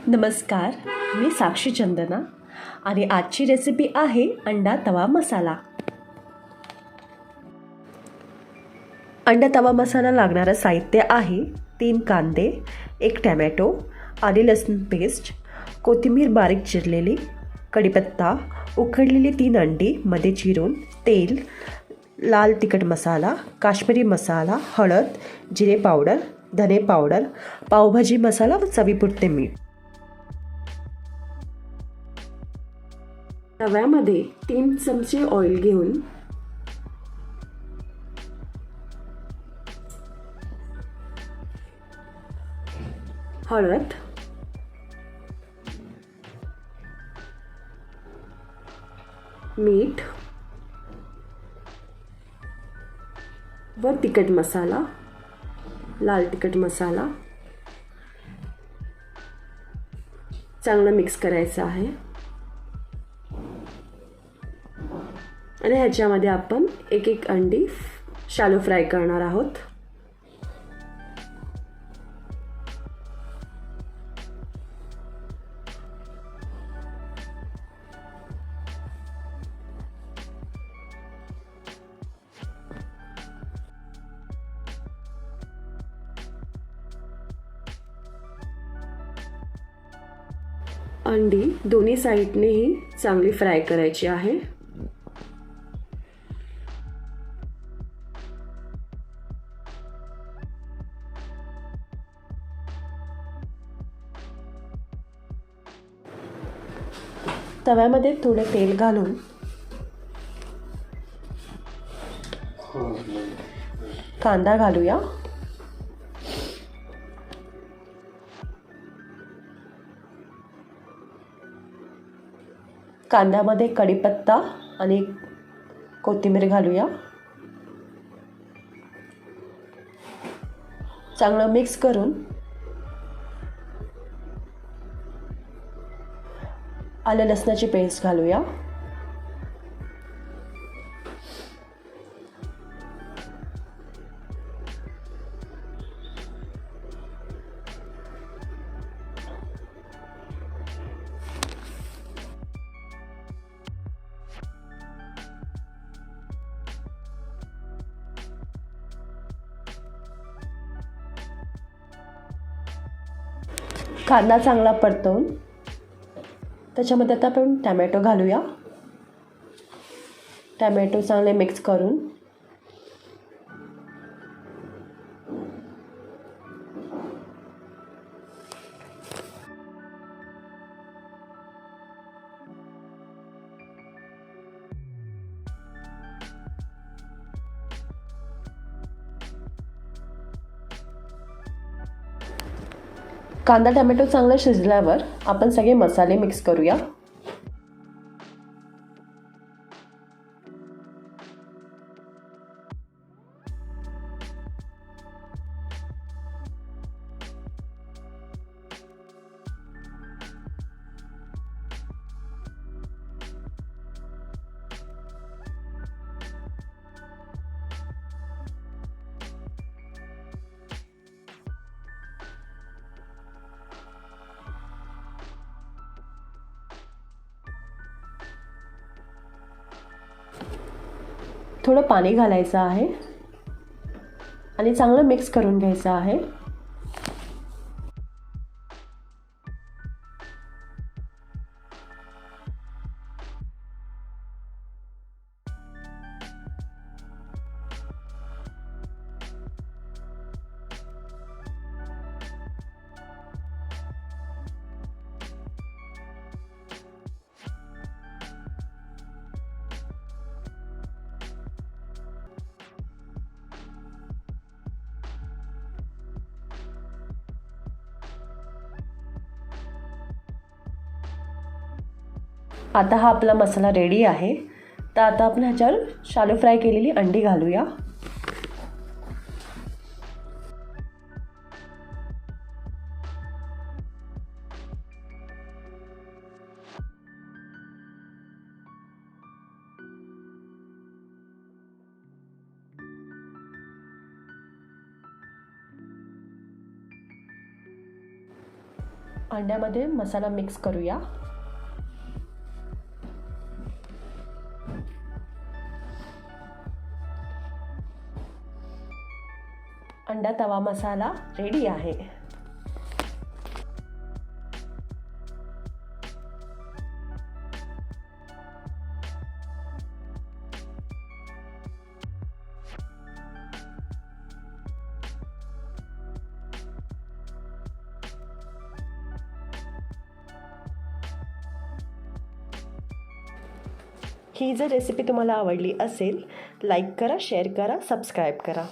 नमस्कार, मी साक्षी चंदना आणि आजची रेसिपी आहे अंडा तवा मसाला. अंडा तवा मसाला लागणारं साहित्य आहे 3 कांदे, 1 टॅमॅटो, आले लसूण पेस्ट, कोथिंबीर बारीक चिरलेली, कढीपत्ता, उकडलेली 3 अंडी मध्ये चिरून, तेल, लाल तिखट मसाला, काश्मीरी मसाला, हळद, जिरे पावडर, धने पावडर, पावभाजी मसाला व चवीपुरते मीठ. तव्यामध्ये 3 चमचे ऑइल घेऊन हळद, मीठ व तिखट मसाला, लाल तिखट मसाला चांगलं मिक्स करायचं आहे आणि ह्याच्यामध्ये आपण एक अंडी शॅलो फ्राय करणार आहोत. अंडी दोन्ही साईडनेही चांगली फ्राय करायची आहे. तव्यामध्ये थोडे तेल घालून कांदा घालूया. कांद्यामध्ये कढीपत्ता आणि कोथिंबीर घालूया. चांगलं मिक्स करून आलं लसणाची पेस्ट घालूया. कांदा चांगला परतवून त्याच्यामध्ये आता आपण टॅमॅटो घालूया. टॅमॅटो चांगले मिक्स करून कांदा टॅमॅटो चांगला शिजल्यावर आपण सगळे मसाले मिक्स करूया. थोडं पाणी घालायचं आहे आणि चांगलं मिक्स करून घ्यायचं आहे. आता हा आपला मसाला रेडी आहे. तर आता आपण ह्याच्यावर शॅलो फ्राय केलेली अंडी घालूया. अंड्यामध्ये मसाला मिक्स करूया. अंडा तवा मसाला रेडी आहे. ही जर रेसिपी तुम्हाला आवडली असेल, लाईक करा, शेअर करा, सबस्क्राईब करा.